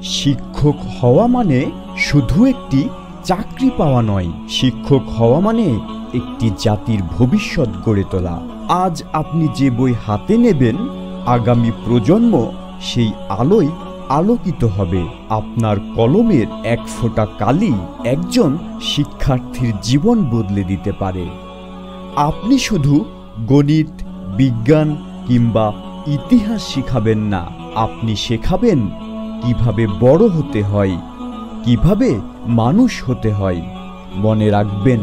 শিক্ষক হওয়া মানে শুধু একটি চাকরি পাওয়া নয়, শিক্ষক হওয়া মানে একটি জাতির ভবিষ্যৎ গড়ে তোলা। আজ আপনি যে বই হাতে নেবেন, আগামী প্রজন্ম সেই আলোয় আলোকিত হবে। আপনার কলমের এক ফোঁটা কালি একজন শিক্ষার্থীর জীবন বদলে দিতে পারে। আপনি শুধু গণিত, বিজ্ঞান কিংবা ইতিহাস শিখাবেন না, আপনি শেখাবেন কিভাবে বড় হতে হয়, কিভাবে মানুষ হতে হয়। মনে রাখবেন,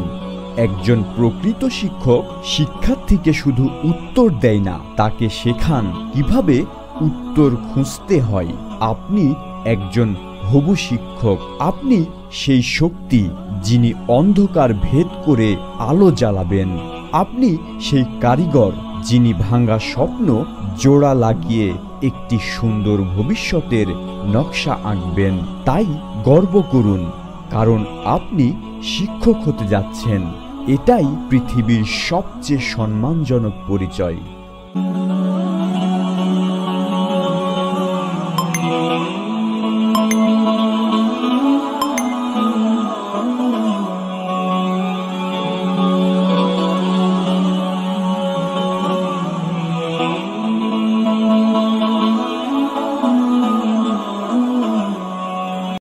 একজন প্রকৃত শিক্ষক শিক্ষার্থীকে শুধু উত্তর দেয় না, তাকে শেখান কিভাবে উত্তর খুঁজতে হয়। আপনি একজন হবু শিক্ষক। আপনি সেই শক্তি যিনি অন্ধকার ভেদ করে আলো জ্বালাবেন। আপনি সেই কারিগর যিনি ভাঙা স্বপ্ন জোড়া লাগিয়ে একটি সুন্দর ভবিষ্যতের নকশা আঁকবেন। তাই গর্ব করুন, কারণ আপনি শিক্ষক হতে যাচ্ছেন। এটাই পৃথিবীর সবচেয়ে সম্মানজনক পরিচয়।